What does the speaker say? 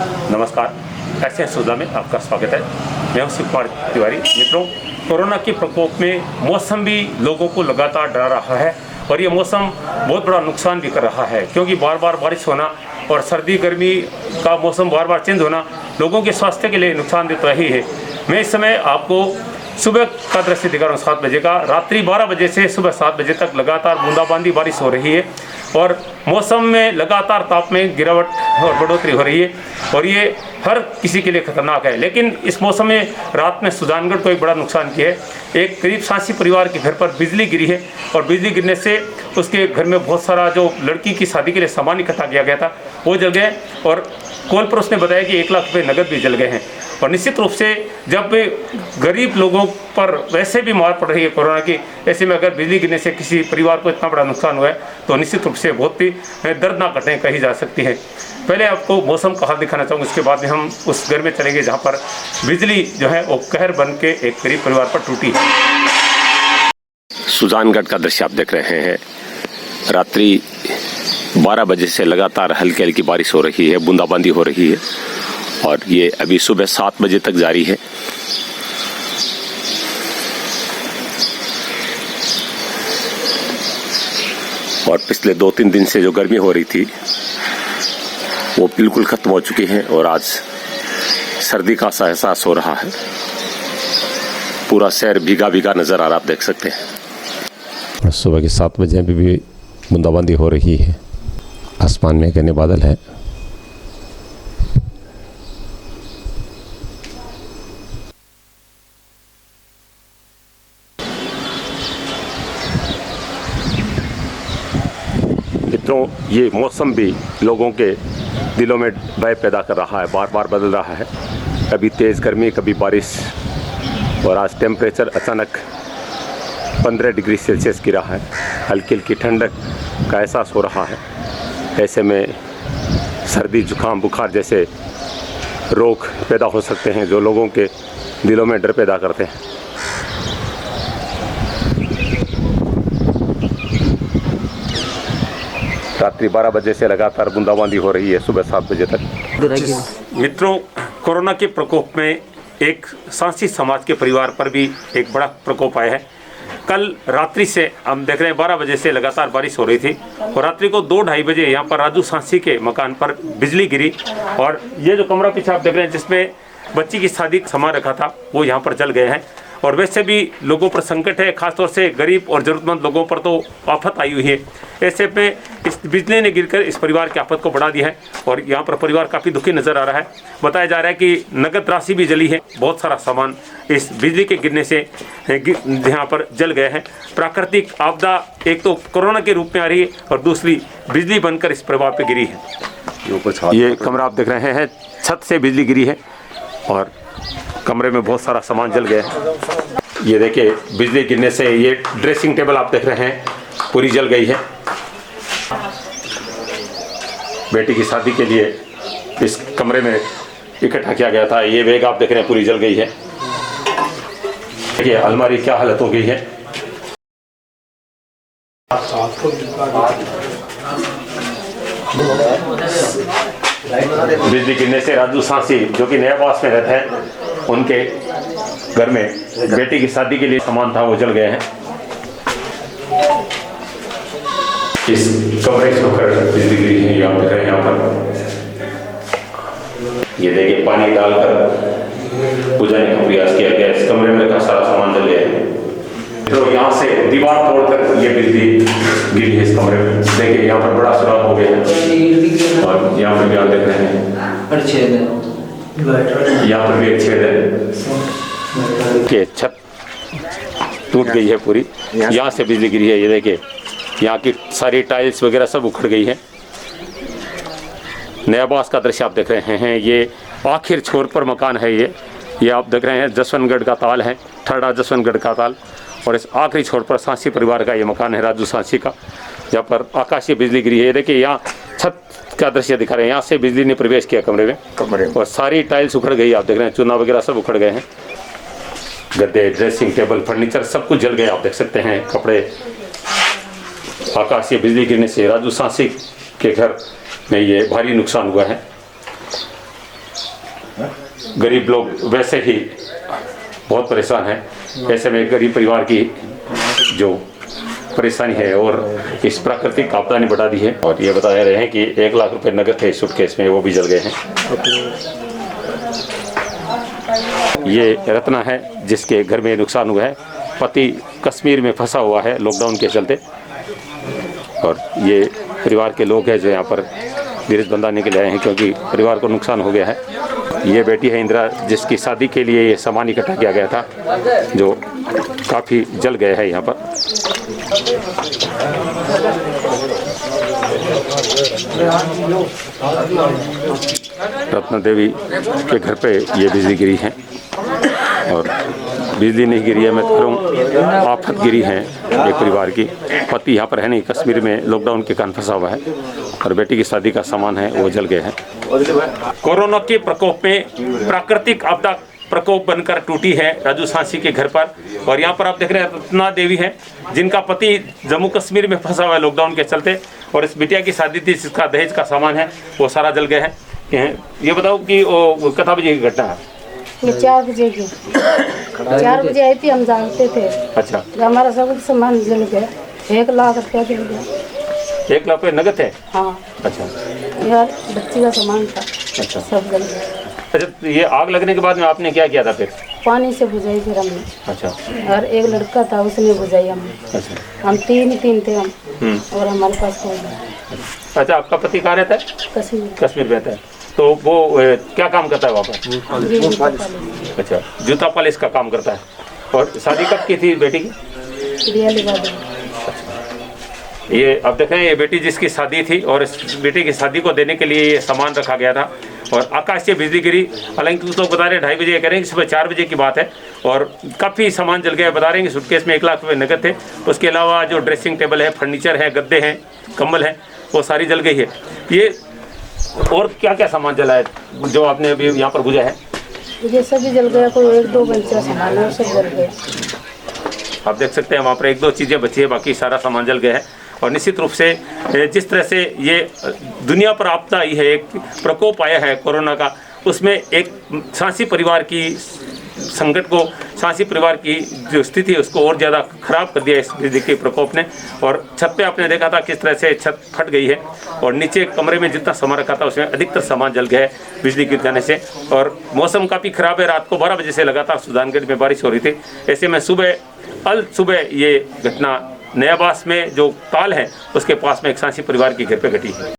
नमस्कार, ऐसे सुधा में आपका स्वागत है। मैं हूं शिव कुमार तिवारी। मित्रों, कोरोना के प्रकोप में मौसम भी लोगों को लगातार डरा रहा है और ये मौसम बहुत बड़ा नुकसान भी कर रहा है, क्योंकि बार बार बारिश होना और सर्दी गर्मी का मौसम बार बार चेंज होना लोगों के स्वास्थ्य के लिए नुकसान देता ही है। मैं इस समय आपको सुबह का दृश्य दिखा रहा हूँ 7 बजे का। रात्रि 12 बजे से सुबह 7 बजे तक लगातार बूंदाबांदी बारिश हो रही है और मौसम में लगातार ताप में गिरावट और बढ़ोतरी हो रही है और ये हर किसी के लिए खतरनाक है। लेकिन इस मौसम में रात में सुजानगढ़ को एक बड़ा नुकसान किया है। एक करीब 87 परिवार के घर पर बिजली गिरी है और बिजली गिरने से उसके घर में बहुत सारा जो लड़की की शादी के लिए सामान इकट्ठा किया गया था वो जल गए और कॉल पर उसने बताया कि 1 लाख रुपये नगद भी जल गए हैं। और निश्चित रूप से जब गरीब लोगों पर वैसे भी मार पड़ रही है कोरोना की, ऐसे में अगर बिजली गिरने से किसी परिवार को इतना बड़ा नुकसान हुआ है तो निश्चित रूप से बहुत ही दर्दनाक घटनाएं कही जा सकती है। पहले आपको मौसम का हाल दिखाना चाहूँगा, उसके बाद में हम उस घर में चलेंगे जहाँ पर बिजली जो है वो कहर बन के एक गरीब परिवार पर टूटी है। सुजानगढ़ का दृश्य आप देख रहे हैं। रात्रि 12 बजे से लगातार हल्की हल्की बारिश हो रही है, बूंदाबांदी हो रही है और ये अभी सुबह 7 बजे तक जारी है। और पिछले 2-3 दिन से जो गर्मी हो रही थी वो बिल्कुल खत्म हो चुकी है और आज सर्दी का सा एहसास हो रहा है। पूरा शहर भीगा भीगा नजर आ रहा, आप देख सकते हैं। सुबह के 7 बजे अभी भी बूंदाबांदी हो रही है। आसमान में घने बादल है। मित्रों, ये मौसम भी लोगों के दिलों में भय पैदा कर रहा है, बार बार बदल रहा है। कभी तेज़ गर्मी, कभी बारिश और आज टेम्परेचर अचानक 15 डिग्री सेल्सियस गिरा है। हल्की हल्की ठंडक का एहसास हो रहा है। ऐसे में सर्दी जुकाम बुखार जैसे रोग पैदा हो सकते हैं जो लोगों के दिलों में डर पैदा करते हैं। रात्रि 12 बजे से लगातार बूंदाबांदी हो रही है सुबह 7 बजे तक। मित्रों, कोरोना के प्रकोप में एक सांसी समाज के परिवार पर भी एक बड़ा प्रकोप आया है। कल रात्रि से हम देख रहे हैं 12 बजे से लगातार बारिश हो रही थी और रात्रि को 2-2:30 बजे यहाँ पर राजू सांसी के मकान पर बिजली गिरी और ये जो कमरा पीछे आप देख रहे हैं जिसमें बच्ची की शादी का सामान रखा था वो यहाँ पर जल गए हैं। और वैसे भी लोगों पर संकट है, खासतौर से गरीब और ज़रूरतमंद लोगों पर तो आफत आई हुई है। ऐसे में इस बिजली ने गिरकर इस परिवार की आफत को बढ़ा दिया है और यहाँ पर परिवार काफ़ी दुखी नज़र आ रहा है। बताया जा रहा है कि नगद राशि भी जली है, बहुत सारा सामान इस बिजली के गिरने से यहाँ पर जल गए हैं। प्राकृतिक आपदा एक तो कोरोना के रूप में आ रही है और दूसरी बिजली बनकर इस परिवार पर गिरी है। ये कमरा आप देख रहे हैं, छत से बिजली गिरी है और कमरे में बहुत सारा सामान जल गया है। ये देखिए, बिजली गिरने से ये ड्रेसिंग टेबल आप देख रहे हैं पूरी जल गई है। बेटी की शादी के लिए इस कमरे में इकट्ठा किया गया था। ये बैग आप देख रहे हैं पूरी जल गई है। देखिए अलमारी क्या हालत हो गई है। बिजली गिरने से राजू सांसी जो कि नयाबास में रहते हैं, उनके घर में बेटी की शादी के लिए सामान था वो जल गए हैं। इस कमरे से होकर बिजली गिरी है, आप देख रहे हैं यहाँ पर। ये देखिए, पानी डालकर बुझाने का प्रयास किया गया। इस कमरे में का सारा सामान जल गया है। तो यहाँ से दीवार तोड़कर ये बिजली गिरी है इस कमरे में। देखिए यहाँ पर बड़ा सुराख हो गया है और यहाँ पर भी आप देख रहे हैं यहाँ पर भी एक छेद है कि छत टूट गई है पूरी। यहाँ से बिजली गिरी है। ये देखिए, यहाँ की सारी टाइल्स वगैरह सब उखड़ गई है। नयाबास का दृश्य आप देख रहे हैं। ये आखिर छोर पर मकान है। ये आप देख रहे हैं जसवंतगढ़ का ताल है, ठड़ा जसवंतगढ़ का ताल। और इस आखिरी छोर पर सांसी परिवार का ये मकान है राजू सांसी का, जहाँ पर आकाशीय बिजली गिरी है। देखिए यहाँ छत का दृश्य दिखा रहे हैं। यहाँ से बिजली ने प्रवेश किया कमरे में और सारी टाइल्स उखड़ गई। आप देख रहे हैं चूना वगैरह सब उखड़ गए हैं। गद्दे, ड्रेसिंग टेबल, फर्नीचर सब कुछ जल गया। आप देख सकते हैं कपड़े। आकाशीय बिजली गिरने से राजू सांसी के घर में ये भारी नुकसान हुआ है। गरीब लोग वैसे ही बहुत परेशान हैं। ऐसे में गरीब परिवार की जो परेशानी है और इस प्राकृतिक आपदा ने बढ़ा दी है। और ये बता रहे हैं कि 1 लाख रुपए नगद थे सूटकेस में, वो भी जल गए हैं। ये रत्ना है जिसके घर में नुकसान हुआ है। पति कश्मीर में फंसा हुआ है लॉकडाउन के चलते, और ये परिवार के लोग हैं जो यहाँ पर धीरज बंधाने के लिए आए हैं क्योंकि परिवार को नुकसान हो गया है। ये बेटी है इंदिरा जिसकी शादी के लिए ये सामान इकट्ठा किया गया था जो काफ़ी जल गया है यहाँ पर। रत्ना देवी के घर पे ये बिजली गिरी है, और बिजली नहीं गिरी है, मैं कह रहा हूँ आफत गिरी है एक परिवार की। पति यहाँ पर है नहीं, कश्मीर में लॉकडाउन के कारण फंसा हुआ है, और बेटी की शादी का सामान है वो जल गए हैं। कोरोना के प्रकोप में प्राकृतिक आपदा प्रकोप बनकर टूटी है राजू सांसी के घर पर। और यहाँ पर आप देख रहे हैं रत्ना देवी है जिनका पति जम्मू कश्मीर में फंसा हुआ है लॉकडाउन के चलते, और इस बिटिया की शादी थी जिसका दहेज का सामान है वो सारा जल गया है। ये बताओ कि वो कितना बजे की घटना है? ये 4 बजे की 4 बजे आई थी, हम जानते थे। अच्छा, हमारा सब सामान जल गया, 1 लाख रुपया जल गया। 1 लाख रुपये नगद है? हाँ। अच्छा, यार बच्ची का सामान था। अच्छा, सब जल गया। अच्छा, तो ये आग लगने के बाद में आपने क्या किया था फिर? पानी से बुझाई फिर हमने। अच्छा, और एक लड़का था उसने बुझाई हमने। अच्छा, हम तीन थे हम, और हमारे पास कोई नहीं। अच्छा, आपका पति कहाँ रहता है? कश्मीर रहता है। तो वो क्या काम करता है वहाँ पर? अच्छा, जूता पॉलिश का काम करता है। और शादी कब की थी बेटी की? ये अब देखें, ये बेटी जिसकी शादी थी और इस बेटी की शादी को देने के लिए ये सामान रखा गया था, और आकाश से बिजली गिरी। हालांकि कुछ लोग बता रहे हैं 2:30 बजे, कह रहे हैं कि सुबह 4 बजे की बात है, और काफ़ी सामान जल गया। बता रहे हैं कि सूटकेस में 1 लाख रुपये नगद थे। उसके अलावा जो ड्रेसिंग टेबल है, फर्नीचर है, गद्दे हैं, कंबल है, वो सारी जल गई है। ये और क्या क्या सामान जला है जो आपने अभी यहाँ पर बुझा है? ये सभी जल गया, कोई 1-2 बच्चा सामान है सब जल गया। आप देख सकते हैं वहाँ पर 1-2 चीज़ें बची है, बाकी सारा सामान जल गया है। और निश्चित रूप से जिस तरह से ये दुनिया पर आपदा आई है, एक प्रकोप आया है कोरोना का, उसमें एक सांसी परिवार की संकट को, सांसी परिवार की जो स्थिति है उसको और ज़्यादा खराब कर दिया इस बिजली के प्रकोप ने। और छत पे आपने देखा था किस तरह से छत फट गई है, और नीचे कमरे में जितना सामान रखा था उसमें अधिकतर सामान जल गया है बिजली गिर जाने से। और मौसम काफ़ी ख़राब है, रात को 12 बजे से लगातार सुल्तानगंज में बारिश हो रही थी। ऐसे में सुबह ये घटना नयाबास में जो ताल है उसके पास में एक सांसी परिवार के घर पे घटी है।